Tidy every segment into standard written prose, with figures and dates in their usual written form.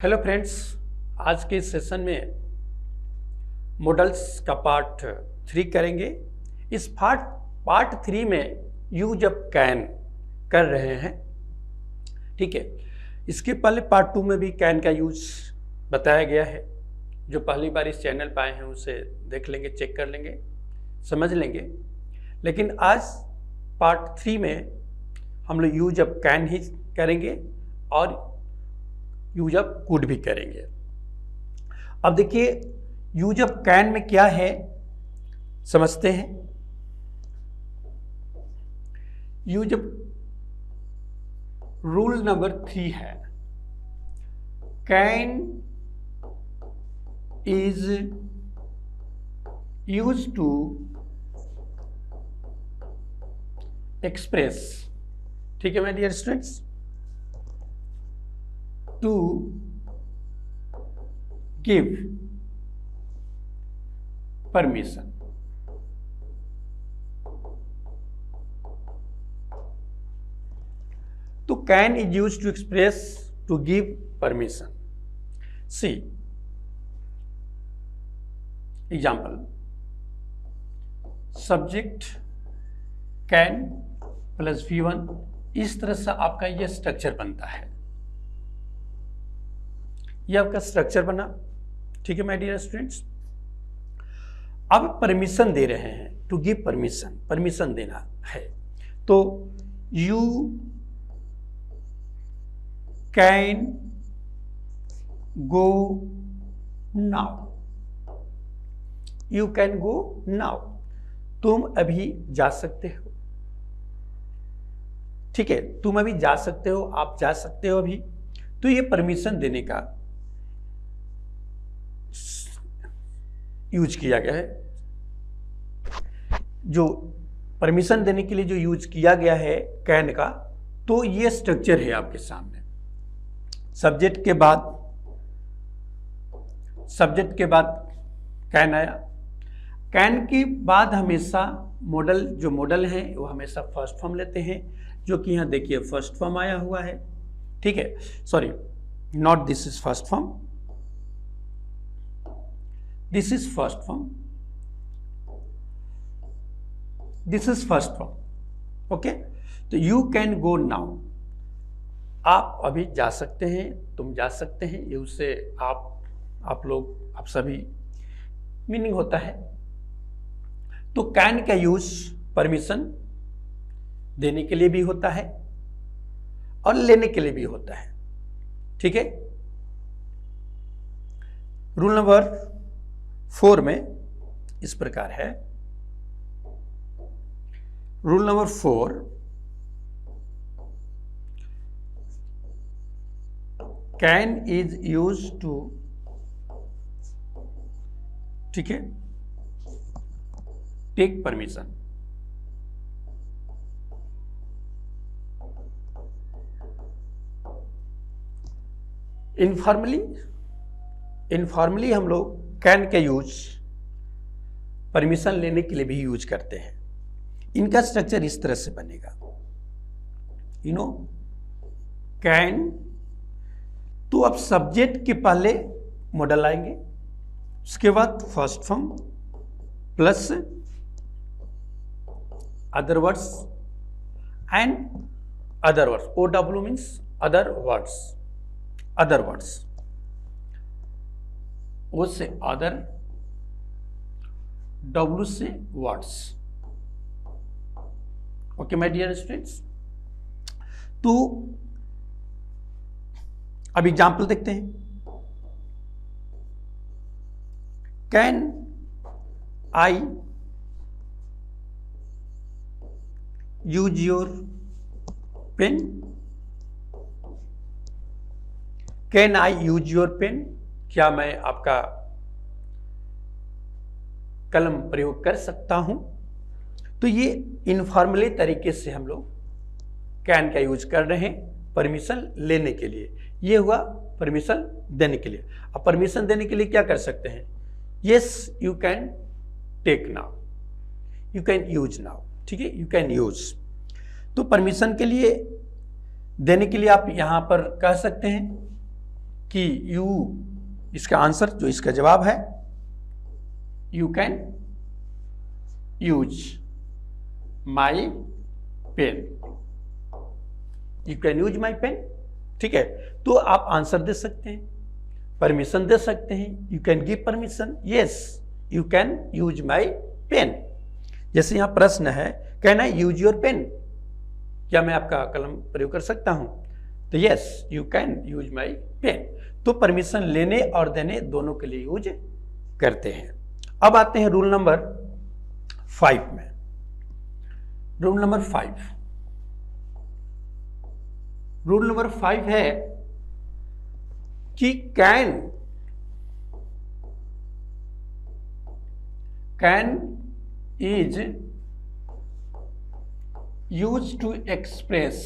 Hello friends, आज के session में मॉडल्स का पार्ट 3 करेंगे। इस पार्ट 3 में यूज ऑफ कैन कर रहे हैं। ठीक है, इसके पहले पार्ट 2 में भी कैन का यूज बताया गया है। जो पहली बार इस चैनल पर आए हैं उसे देख लेंगे, चेक कर लेंगे, समझ लेंगे। लेकिन आज पार्ट 3 में हम लोग यूज ऑफ कैन ही करेंगे और यूज ऑफ कुड भी करेंगे। अब देखिए यूज ऑफ कैन में क्या है समझते हैं। यूज ऑफ रूल नंबर 3 है, can is use to express, ठीक है my dear students, to give permission. तो can is used to express to give permission. See example, subject can plus V1, इस तरह से आपका यह स्ट्रक्चर बनता है। ये आपका स्ट्रक्चर बना, ठीक है माय डियर स्टूडेंट्स। अब परमिशन दे रहे हैं, टू गिव परमिशन, परमिशन देना है। तो you can go now, you can go now, तुम अभी जा सकते हो। ठीक है, तुम अभी जा सकते हो, आप जा सकते हो अभी। तो ये परमिशन देने का यूज किया गया है। जो परमिशन देने के लिए जो यूज किया गया है कैन का, तो ये स्ट्रक्चर है आपके सामने। सब्जेक्ट के बाद कैन आया। कैन के बाद हमेशा मॉडल, जो मॉडल है वो हमेशा फर्स्ट फॉर्म लेते हैं, जो कि यहां देखिए फर्स्ट फॉर्म आया हुआ है। ठीक है, sorry, not this is first form, this is first form, this is first form. Okay, तो you can go now, आप अभी जा सकते हैं, तुम जा सकते हैं। ये उससे आप लोग, आप सभी मीनिंग होता है। तो कैन का यूज परमिशन देने के लिए भी होता है और लेने के लिए भी होता है। ठीक है, रूल नंबर 4 में इस प्रकार है। Rule number 4, can is use to, ठीक है, टेक परमिशन। इनफॉर्मली हम लोग कैन का यूज परमिशन लेने के लिए भी यूज करते हैं। इनका स्ट्रक्चर इस तरह से बनेगा, यू नो, कैन। तो अब सब्जेक्ट के पहले मॉडल आएंगे, उसके बाद first form plus other words and other words. OW means other words, other words, O से अदर, W से words. Okay my dear students, तो अब एग्जाम्पल देखते हैं। Can I use your pen, can I use your pen, क्या मैं आपका कलम प्रयोग कर सकता हूं। तो ये इनफॉर्मली तरीके से हम लोग कैन का यूज कर रहे हैं परमिशन लेने के लिए। ये हुआ परमिशन देने के लिए। अब परमिशन देने के लिए क्या कर सकते हैं, yes you can take now, you can use now, ठीक है, यू कैन यूज। तो परमिशन के लिए देने के लिए आप यहां पर कह सकते हैं कि यू, इसका आंसर जो इसका जवाब है, you can use my pen, you can use my pen. ठीक है, तो आप आंसर दे सकते हैं, परमिशन दे सकते हैं, you can give permission, yes you can use my pen. जैसे यहां प्रश्न है, can I use your pen, क्या मैं आपका कलम प्रयोग कर सकता हूं, तो yes you can use my pen. तो परमिशन लेने और देने दोनों के लिए यूज करते हैं। अब आते हैं रूल नंबर 5 में। रूल नंबर 5 है कि can is used to express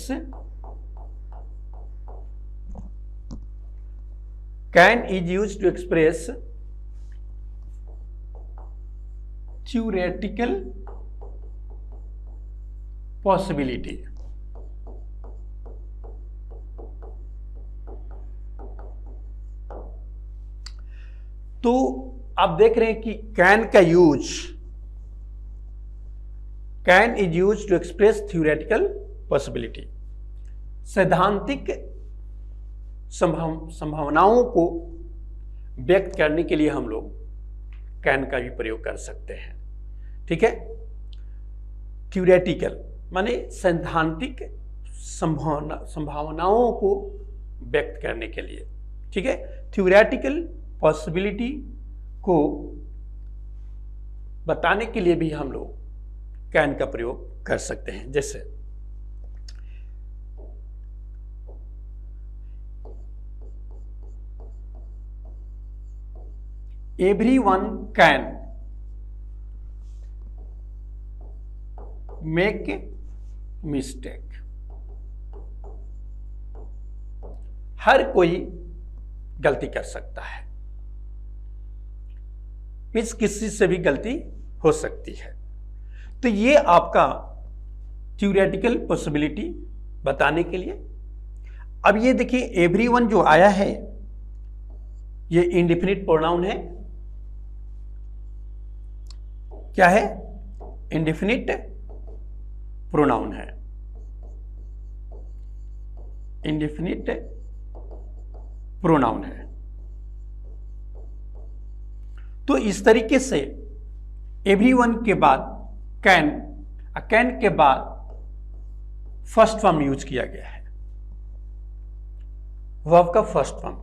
theoretical possibility। तो आप देख रहे हैं कि कैन का use, can is use to express theoretical possibility, सैद्धांतिक संभावनाओं को व्यक्त करने के लिए हम लोग कैन का भी प्रयोग कर सकते हैं। ठीक है, थ्योरेटिकल माने सैद्धांतिक संभावनाओं को व्यक्त करने के लिए। ठीक है, थ्योरेटिकल पॉसिबिलिटी को बताने के लिए भी हम लोग कैन का प्रयोग कर सकते हैं। जैसे everyone can make a mistake, हर कोई गलती कर सकता है, मीन्स किसी से भी गलती हो सकती है। तो ये आपका थ्योरेटिकल पॉसिबिलिटी बताने के लिए। अब ये देखिए एवरीवन जो आया है ये इंडेफिनिट प्रोनाउन है, क्या है, इंडेफिनिट प्रोनाउन है, इंडेफिनिट प्रोनाउन है। तो इस तरीके से एवरीवन के बाद कैन, कैन के बाद फर्स्ट फॉर्म यूज किया गया है, वर्ब का फर्स्ट फॉर्म।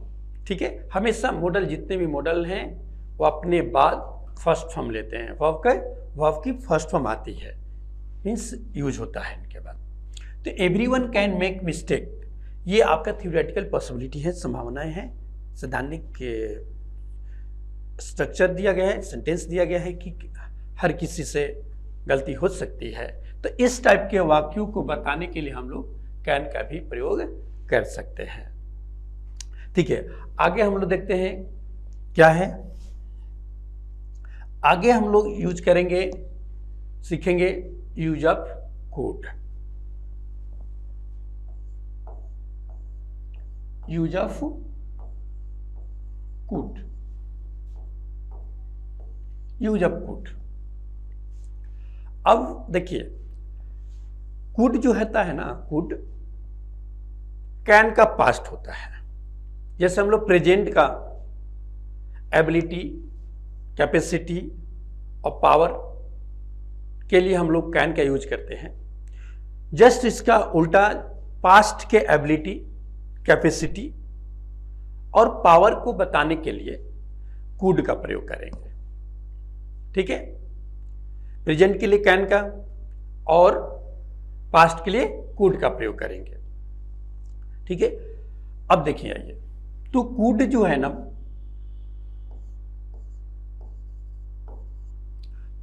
ठीक है, हमेशा मॉडल, जितने भी मॉडल हैं वो अपने बाद फर्स्ट फॉर्म लेते हैं, वर्ब की फर्स्ट फॉर्म आती है, मीन्स यूज होता है इनके बाद। तो एवरीवन कैन मेक मिस्टेक, ये आपका थ्योरेटिकल पॉसिबिलिटी है, संभावनाएं हैं, सैद्धांतिक स्ट्रक्चर दिया गया है, सेंटेंस दिया गया है कि हर किसी से गलती हो सकती है। तो इस टाइप के वाक्यों को बताने के लिए हम लोग कैन का भी प्रयोग कर सकते हैं। ठीक है, आगे हम लोग देखते हैं क्या है। आगे हम लोग यूज करेंगे, सीखेंगे use of could, use of could, use of could. अब देखिए कुड जो होता है ना, कुड कैन का पास्ट होता है। जैसे हम लोग प्रेजेंट का एबिलिटी, कैपेसिटी और पावर के लिए हम लोग कैन का यूज करते हैं। जस्ट इसका उल्टा पास्ट के एबिलिटी, कैपेसिटी और पावर को बताने के लिए कुड का प्रयोग करेंगे। ठीक है, प्रेजेंट के लिए कैन का और पास्ट के लिए कुड का प्रयोग करेंगे। ठीक है, अब देखिए आइए, तो कुड जो है ना,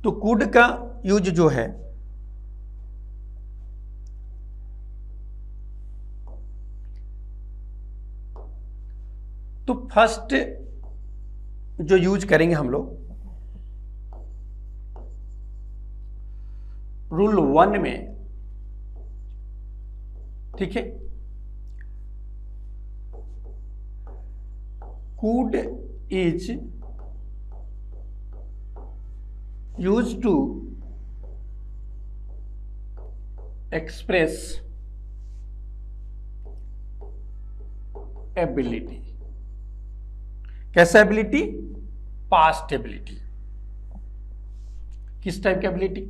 तो कुड का यूज जो है तो फर्स्ट जो यूज करेंगे हम लोग रूल 1 में, ठीक है, could is used to express ability. कैसा एबिलिटी? Past ability. किस टाइप की एबिलिटी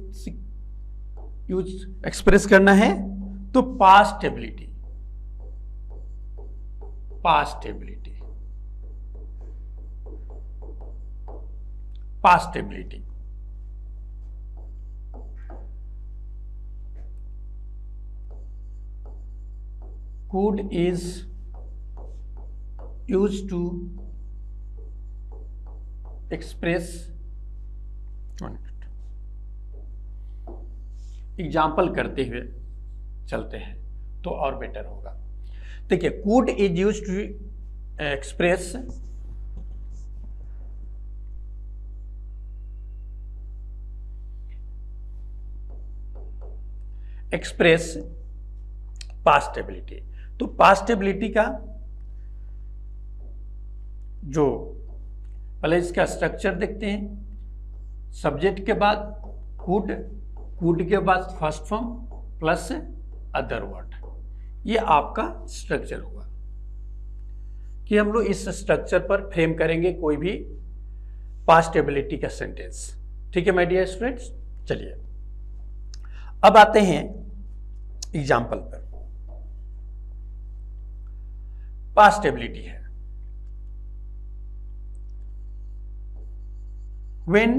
यूज एक्सप्रेस करना है? तो past ability, past ability, past ability. could is used to express, example करते हुए चलते हैं तो और बेटर होगा। देखिए, could is used to express past ability. तो पास्ट एबिलिटी का जो पहले इसका स्ट्रक्चर देखते हैं। सब्जेक्ट के बाद कुड, कुड के बाद first form plus other word, ये आपका स्ट्रक्चर होगा कि हम लोग इस स्ट्रक्चर पर फ्रेम करेंगे कोई भी पास्ट एबिलिटी का सेंटेंस। ठीक है माय डियर स्टूडेंट्स, चलिए अब आते हैं एग्जाम्पल पर। पास्ट एबिलिटी है when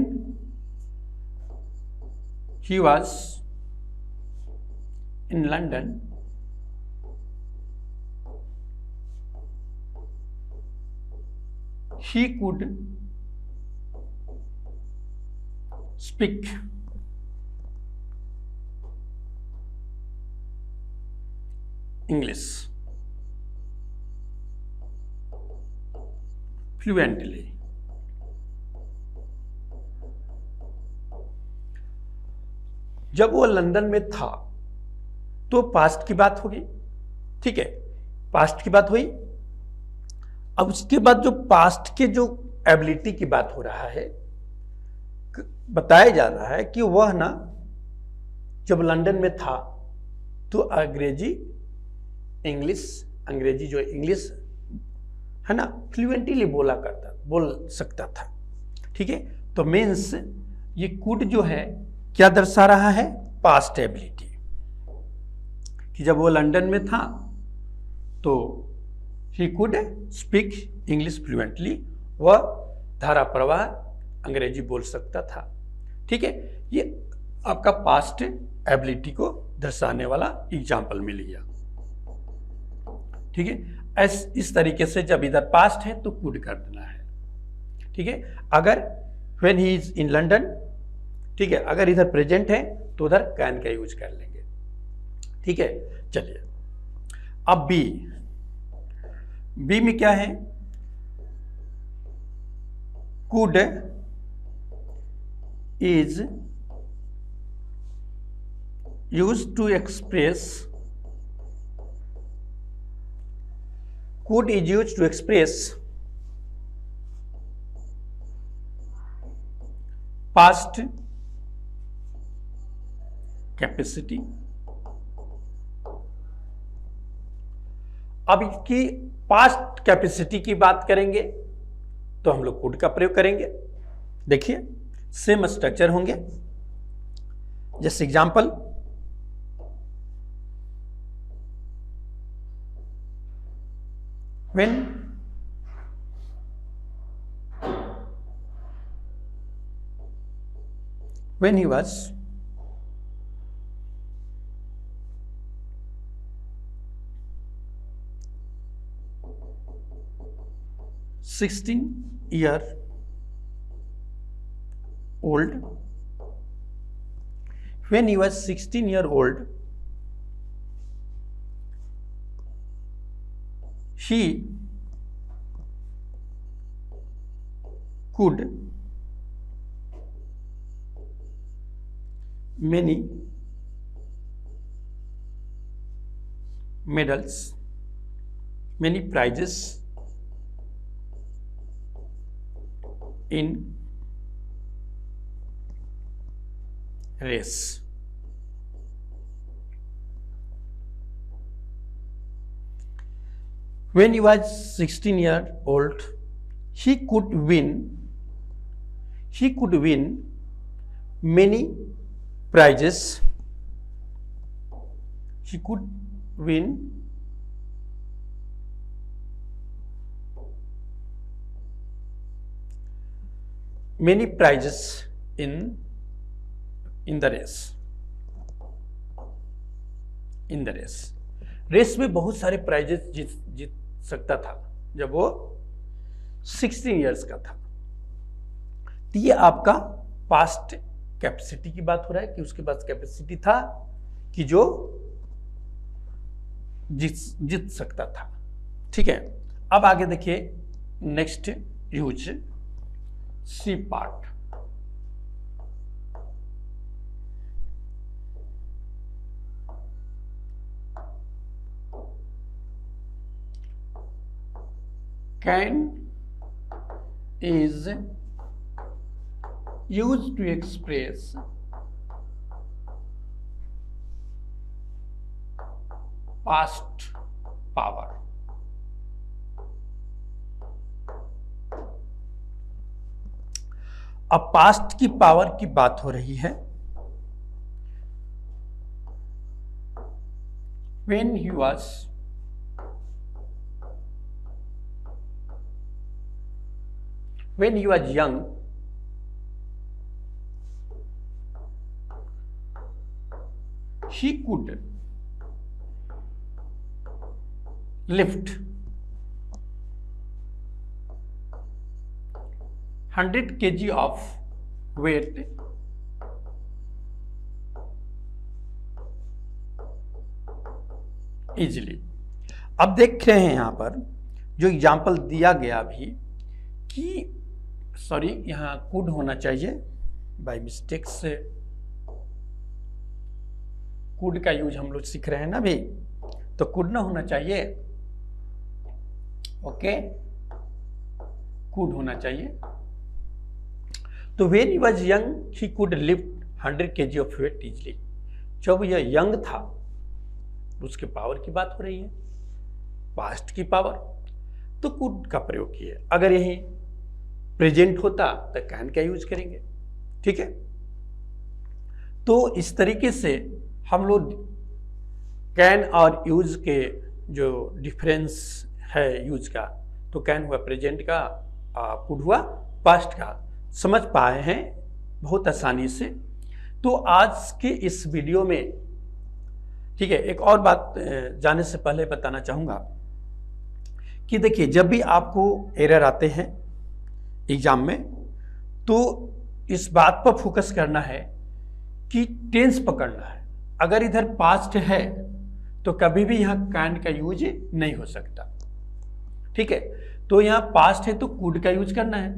he was in London, he could speak English fluently। जब वो लंदन में था तो पास्ट की बात होगी, ठीक है, पास्ट की बात हुई। अब उसके बाद जो पास्ट के जो एबिलिटी की बात हो रहा है, बताया जा रहा है कि वह ना जब लंदन में था तो अंग्रेजी जो इंग्लिश है ना फ्लुएंटली बोल सकता था। ठीक है, तो मीन्स ये कुड जो है क्या दर्शा रहा है? पास्ट एबिलिटी, कि जब वो लंदन में था तो he could speak English fluently, वह धारा प्रवाह अंग्रेजी बोल सकता था। ठीक है, ये आपका पास्ट एबिलिटी को दर्शाने वाला एग्जाम्पल मिल गया। ठीक है, इस तरीके से जब इधर पास्ट है तो कुड कर देना है। ठीक है, अगर when he is in London, ठीक है, अगर इधर प्रेजेंट है तो उधर कैन का यूज कर लेंगे। ठीक है, चलिए अब बी में क्या है? Could is used to express, could is used to express past capacity. अब इसकी पास्ट कैपेसिटी की बात करेंगे तो हम लोग कुड का प्रयोग करेंगे। देखिए सेम स्ट्रक्चर होंगे। जैसे example, when he was (16 years old), when he was 16 years old, he could many medals, many prizes in race. When he was 16 years old, he could win many prizes. He could win many prizes in the race. In the race. Race में बहुत सारे prices जीत सकता था जब वो 16 years का था। तो ये आपका पास्ट कैपेसिटी की बात हो रहा है कि उसके पास कैपेसिटी था कि जो जीत सकता था। ठीक है, अब आगे देखिए next use C part. Can is used to express past power. अब पास्ट की पावर की बात हो रही है। When he was young, he could lift 100 kg of weight easily. अब देख रहे हैं यहां पर जो एग्जाम्पल दिया गया अभी कि सॉरी यहाँ कुड होना चाहिए, बाय मिस्टेक से कुड का यूज हम लोग सीख रहे हैं ना अभी, तो कुड ना होना चाहिए, ओके, कुड होना चाहिए। तो when he was young he could lift 100 kg of weight easily. जब यह यंग था, उसके पावर की बात हो रही है, पास्ट की पावर, तो कुड का प्रयोग किया। अगर यही प्रेजेंट होता तो कैन का यूज करेंगे। ठीक है, तो इस तरीके से हम लोग कैन और यूज के जो डिफरेंस है यूज का, तो कैन हुआ प्रेजेंट का, कुड हुआ पास्ट का, समझ पाए हैं बहुत आसानी से। तो आज के इस वीडियो में, ठीक है, एक और बात जाने से पहले बताना चाहूँगा कि देखिए जब भी आपको एरर आते हैं एग्जाम में, तो इस बात पर फोकस करना है कि टेंस पकड़ना है। अगर इधर पास्ट है तो कभी भी यहाँ कैन का यूज नहीं हो सकता। ठीक है, तो यहाँ पास्ट है तो कुड का यूज करना है।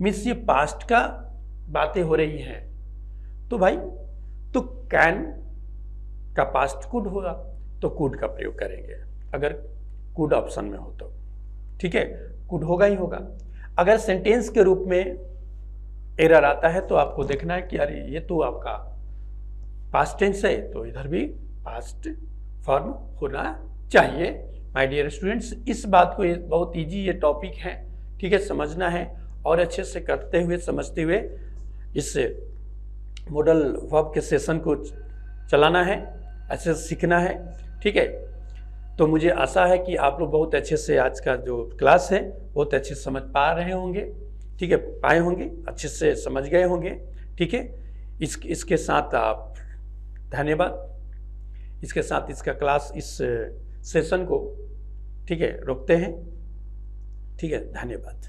मीन्स ये पास्ट का बातें हो रही हैं, तो भाई तो कैन का पास्ट कुड होगा तो कुड का प्रयोग करेंगे, अगर कुड ऑप्शन में हो तो। ठीक है, कुड होगा ही होगा। अगर सेंटेंस के रूप में एरर आता है तो आपको देखना है कि अरे ये तो आपका पास्ट टेंस है, तो इधर भी पास्ट फॉर्म होना चाहिए। माय डियर स्टूडेंट्स, इस बात को बहुत इजी ये टॉपिक है, ठीक है, समझना है और अच्छे से करते हुए समझते हुए इस मॉडल वर्ब के सेशन को चलाना है, अच्छे से सीखना है। ठीक है, तो मुझे आशा है कि आप लोग बहुत अच्छे से आज का जो क्लास है बहुत अच्छे से समझ पा रहे होंगे। ठीक है, पाए होंगे, अच्छे से समझ गए होंगे। ठीक है, इसके साथ आप धन्यवाद। इसके साथ इसका क्लास, इस सेशन को, ठीक है, रोकते हैं। ठीक है, धन्यवाद।